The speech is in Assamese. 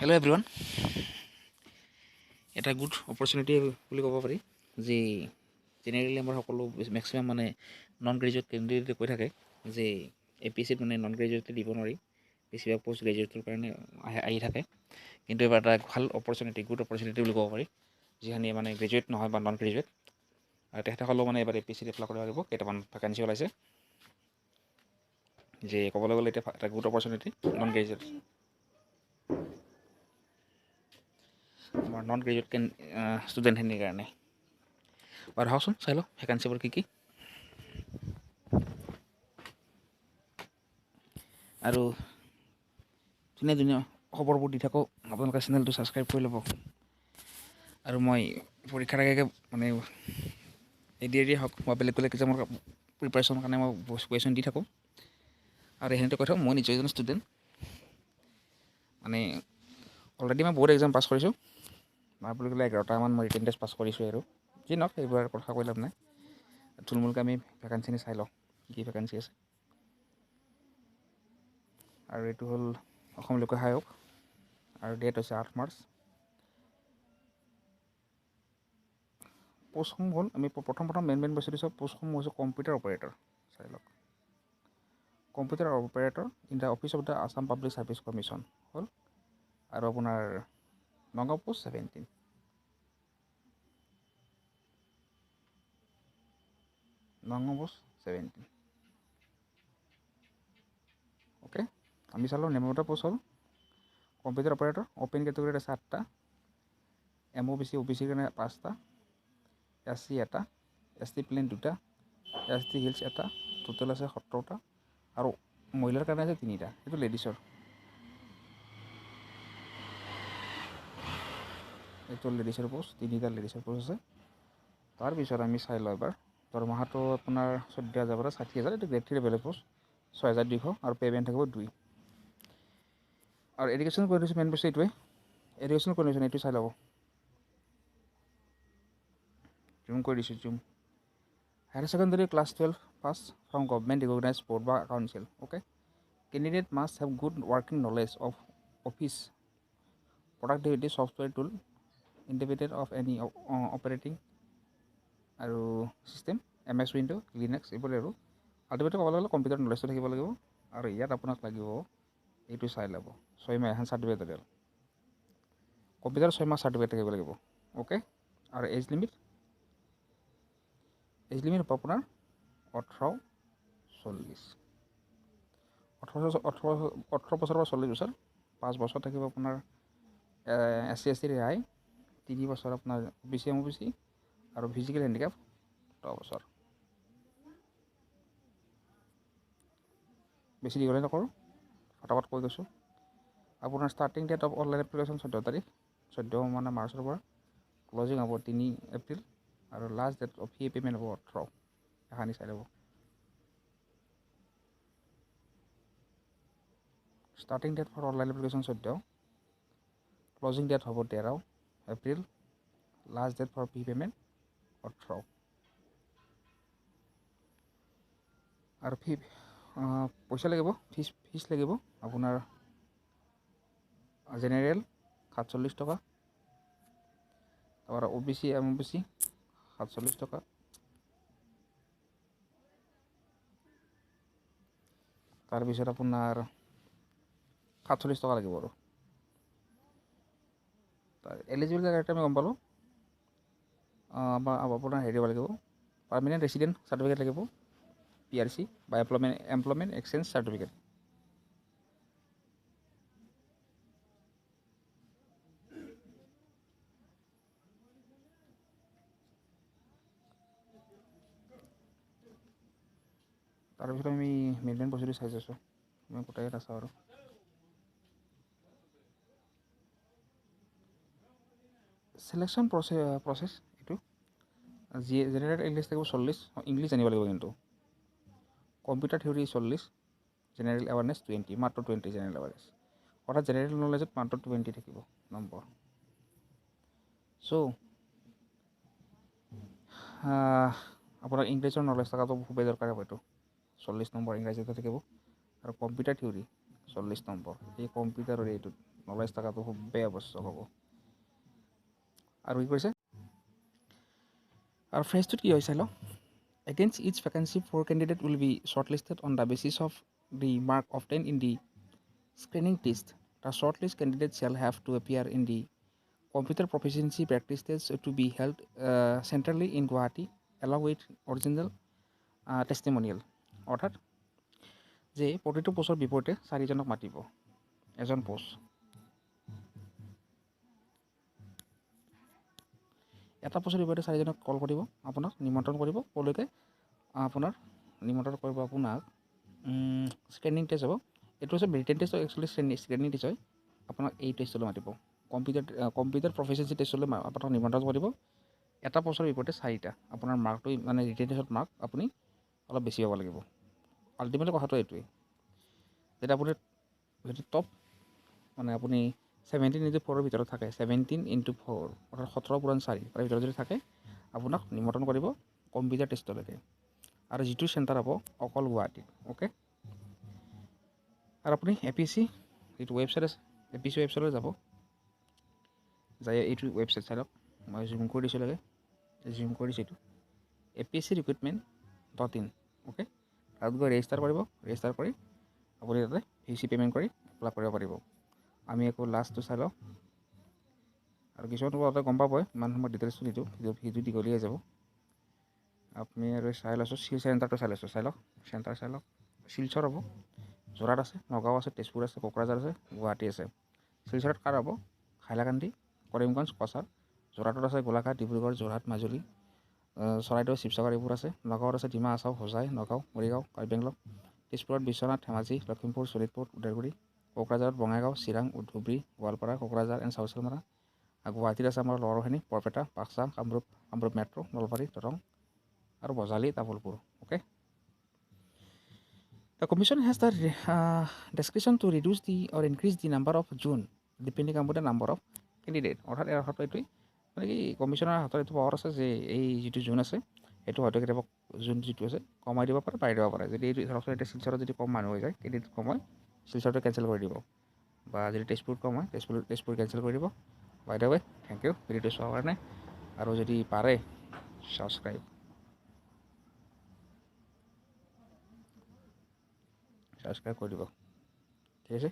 Hello everyone. এটা গুড অপৰচুনিটি বুলি ক'ব পাৰি যে জেনেৰেলি আমাৰ সকলো মেক্সিমাম মানে নন গ্ৰেজুৱেট কেণ্ডিডেটে কৈ থাকে যে APSCত মানে নন গ্ৰেজুৱেটে দিব নোৱাৰি, বেছিভাগ পষ্ট গ্ৰেজুৱেটৰ কাৰণে আহি থাকে। কিন্তু এবাৰ এটা ভাল অপৰচুনিটি, গুড অপৰচুনিটি বুলি ক'ব পাৰি, যিখিনি মানে গ্ৰেজুৱেট নহয় বা নন গ্ৰেজুৱেট আৰু তেখেতসকলেও মানে এবাৰ APSCত এপ্লাই কৰিব পাৰিব। কেইটামান ভেকেঞ্চি ওলাইছে, যে ক'বলৈ গ'লে এতিয়া এটা গুড অপৰচুনিটি নন গ্ৰেজুৱেট আমাৰ নন গ্ৰেজুৱেট ষ্টুডেণ্টখিনিৰ কাৰণে। বাৰু আহকচোন চাই লওঁ ভেকেঞ্চিবোৰ কি কি। আৰু ধুনীয়া ধুনীয়া খবৰবোৰ দি থাকোঁ, আপোনালোকে চেনেলটো ছাবস্ক্ৰাইব কৰি ল'ব। আৰু মই পৰীক্ষাৰ আগে মানে এডি হওক বা বেলেগ বেলেগ এক্সামৰ প্ৰিপাৰেশ্যনৰ কাৰণে মই কুৱেশ্যন দি থাকোঁ। আৰু এইখিনিতে কৈ থাকোঁ, মই নিজে এজন ষ্টুডেণ্ট, মানে অলৰেডি মই বহুত এক্সাম পাছ কৰিছোঁ। মই বুলি ক'লে 11টামান মই ৰিটেন টেষ্ট পাছ কৰিছোঁ। আৰু যি নহওক সেইবোৰ কথা কৈ লাভ নাই, থুলমূলকৈ আমি ভেকেঞ্চিখিনি চাই লওঁ কি কি ভেকেঞ্চি আছে। আৰু এইটো হ'ল অসম লোকসেৱা আয়োগ, আৰু ডেট হৈছে 8 মাৰ্চ। পোষ্টসমূহ হ'ল, আমি প্ৰথম মেইন বস্তু দিছোঁ, পোষ্টসমূহ হৈছে কম্পিউটাৰ অপাৰেটৰ। চাই লওক, computer operator in the office of the Assam public service commission হ'ল। আৰু আপোনাৰ Nagaon post 17, Nagaon post 17। Okay, আমি চালোঁ নেমটা পোষ্ট হ'ল কম্পিউটাৰ অপাৰেটৰ। অ'পেন কেটেগৰীত আছে 8টা, MOBC OBCৰ কাৰণে 5টা, SC এটা, ST প্লেন 2টা, ST হিলছ এটা, টোটেল আছে 17টা। আৰু মহিলাৰ কাৰণে আছে 3টা, সেইটো লেডিছৰ। এইটো লেডিছৰ পোষ্ট, 3টা লেডিছৰ পোষ্ট আছে। তাৰপিছত আমি চাই লওঁ এবাৰ দৰমহাটো আপোনাৰ 14,000 পৰা 60,000, এইটো গ্ৰেড 3 লেভেলৰ পোষ্ট, 6,200 আৰু পে'মেণ্ট থাকিব 2। আৰু এডুকেশ্যন কোৱালিফিকেশ্যন মেইন বস্তু এইটোৱে, এডুকেশ্যন কোৱালিফিকেশ্যন এইটো চাই ল'ব। জুম কৰি দিছোঁ, zoom. Higher secondary class 12 pass from government recognize board বা council. Okay, candidate must have good working knowledge of office productivity software tool integrated of any operating আৰু ছিষ্টেম, MS উইণ্ড', লিনাক্স, এইবোৰ। আৰু আল্টিমেটলি ক'বলৈ গ'লে কম্পিউটাৰ নলেজটো থাকিব লাগিব। আৰু ইয়াত আপোনাক লাগিব এইটো চাই ল'ব, 6 মাহ এখন চাৰ্টিফিকেট, কম্পিউটাৰ 6 মাহ চাৰ্টিফিকেট থাকিব লাগিব। অ'কে, আৰু এজ লিমিট হ'ব আপোনাৰ 18-40, 18 বছৰৰ পৰা 40 বছৰ। 5 বছৰ থাকিব আপোনাৰ SC ST ৰেহাই, 3 বছৰ আপোনাৰ OBC MOBC, আৰু ফিজিকেল হেণ্ডিক্যাপ 10 বছৰ। বেছি দীঘলে নকৰোঁ, ফটাফট কৈ গৈছোঁ। আপোনাৰ starting date of online application 14 তাৰিখ, 14 মানে মাৰ্চৰ পৰা। ক্লজিং হ'ব 3 এপ্ৰিল, আৰু last date of fee payment হ'ব 18। এখানি চাই ল'ব। Starting date for online application 14, closing date হ'ব 13 April, last date for fee payment 18। আৰু পইচা লাগিব, ফিজ লাগিব আপোনাৰ জেনেৰেল 47 টকা, তাৰপৰা OBC MOBC 47 টকা, তাৰপিছত আপোনাৰ 47 টকা লাগিব। আৰু এলিজিবল ক্ৰাইটেৰিয়া আমি গম পালোঁ। আপোনাৰ হেৰি দিব লাগিব, পাৰ্মানেণ্ট ৰেচিডেণ্ট চাৰ্টিফিকেট লাগিব, PRC বা এমপ্লয়মেণ্ট এক্সচেঞ্জ চাৰ্টিফিকেট। তাৰপিছত আমি মেইন বস্তুটো চাই আছোঁ, মই গোটেই নাচাওঁ। আৰু চিলেকশ্যন প্ৰচেছ এইটো, জেনেৰেল ইংলিছ লাগিব 40, ইংলিছ জানিব লাগিব কিন্তু। কম্পিউটাৰ থিয়ৰী 40, জেনেৰেল এৱাৰনেছ 20, মাত্ৰ 20 জেনেৰেল এৱাৰনেছ, অৰ্থাৎ জেনেৰেল নলেজত মাত্ৰ 20 থাকিব নম্বৰ। চ' আপোনাৰ ইংলিছৰ নলেজ থকাটো খুবেই দৰকাৰ হ'ব। এইটো 40 নম্বৰ ইংৰাজীতে থাকিব। আৰু কম্পিউটাৰ থিয়ৰী 40 নম্বৰ, এই কম্পিউটাৰৰ এইটোত নলেজ থকাটো খুবেই আৱশ্যক হ'ব। আৰু কি কৰিছে আৰু ফ্ৰেজটোত কি হৈছে লওক against each vacancy 4 candidates will be shortlisted on the basis of the mark obtained in the screening test. The shortlist candidates shall have to appear in the computer proficiency practice test to be held centrally in Guwahati along with original testimonial. অৰ্থাৎ যে প্ৰতিটো পোষ্টৰ বিপৰীতে 4জনক মাতিব, এজন পোষ্ট এটা পোষ্টৰ বিপৰীতে 4জনক কল কৰিব, আপোনাক নিমন্ত্ৰণ কৰিব, ক'লৈকে আপোনাৰ নিমন্ত্ৰণ কৰিব আপোনাক স্ক্ৰিনিং টেষ্ট হ'ব। এইটো হৈছে written test actually screening test হয়। আপোনাক এই টেষ্টলৈ মাতিব, কম্পিউটাৰ প্ৰফিচিয়েঞ্চি টেষ্টলৈ আপোনাক নিমন্ত্ৰণ কৰিব। এটা পোষ্টৰ বিপৰীতে 4টা, আপোনাৰ মাৰ্কটো মানে ৰিটেন টেষ্টত মাৰ্ক আপুনি অলপ বেছি পাব লাগিব। আল্টিমেটলি কথাটো এইটোৱেই, যেতিয়া আপুনি যদি টপ মানে আপুনি 17x4ৰ ভিতৰত থাকে, 17x4 অৰ্থাৎ 17×4 তাৰ ভিতৰত যদি থাকে, আপোনাক নিমন্ত্ৰণ কৰিব কম্পিউটাৰ টেষ্টলৈকে। আৰু যিটো চেণ্টাৰ হ'ব অকল গুৱাহাটীত। অ'কে, আৰু আপুনি APSC যিটো ৱেবছাইট আছে, APSC ৱেবছাইটলৈ যাব, যাই এইটো ৱেবছাইট চাই লওক। মই জুম কৰি দিছোঁ লাগে, জুম কৰি দিছোঁ এইটো APSC recruitment.in। অ'কে, তাত গৈ ৰেজিষ্টাৰ কৰিব, ৰেজিষ্টাৰ কৰি আপুনি তাতে VC পে'মেণ্ট কৰি এপ্লাই কৰিব পাৰিব। আমি আকৌ লাষ্টটো চাই লওঁ, আৰু কিছুমান তাতে গম পাবই, ইমান সময় ডিটেইলছটো নিদিওঁ, ভিডিঅ' দীঘলীয়া যাব। আপুনি আৰু চাই লৈছোঁ, চেণ্টাৰটো চাই লৈছোঁ, চাই লওক চেণ্টাৰ চাই লওক। শিলচৰ হ'ব, যোৰহাট আছে, নগাঁও আছে, তেজপুৰ আছে, কোকৰাঝাৰ আছে, গুৱাহাটী আছে। শিলচৰত কাৰ হ'ব হাইলাকান্দি, কৰিমগঞ্জ, কছাৰ। যোৰহাটত আছে গোলাঘাট, ডিব্ৰুগড়, যোৰহাট, মাজুলী, চৰাইদেউ, শিৱসাগৰ এইবোৰ আছে। নগাঁৱত আছে ডিমা হাছাও, হোজাই, নগাঁও, মৰিগাঁও, কাৰ্বি আংলং। তেজপুৰত বিশ্বনাথ, ধেমাজি, লখিমপুৰ, শোণিতপুৰ, ওদালগুৰি। কোকৰাঝাৰত বঙাইগাঁও, চিৰাং, ধুবুৰী, গোৱালপাৰা, কোকৰাঝাৰ এণ্ড চাউথ চালমাৰা। গুৱাহাটীত আছে আমাৰ লৱাৰখিনি, বৰপেটা, বাক্সা, কামৰূপ মেট্ৰ', নলবাৰী, দৰং আৰু Bajali, Tamulpur. Okay, the commission has the discretion to reduce the or increase the number of June depending upon the number of candidate। অৰ্থাৎ ইয়াৰ অৰ্থ এইটোৱেই, মানে কি কমিশ্যনাৰ হাতত এইটো পাৱাৰ আছে যে এই যিটো জোন আছে সেইটো হয়তো কেতিয়াবা জোন যিটো আছে কমাই দিব পাৰে, বাঢ়াই দিব পাৰে। যদি এইটো ধৰকচোন এতিয়া শিলচৰত যদি কম মানুহ হৈ যায়, ক্ৰেডিট কম হয়, শিলচৰটো কেঞ্চেল কৰি দিব, বা যদি তেজপুৰত কম হয়, তেজপুৰ কেঞ্চেল কৰি দিব। বাই দ্য ৱে, থেংক ইউ ভিডিঅ'টো চোৱাৰ কাৰণে। আৰু যদি পাৰে ছাবস্ক্ৰাইব কৰি দিব, ঠিক আছে।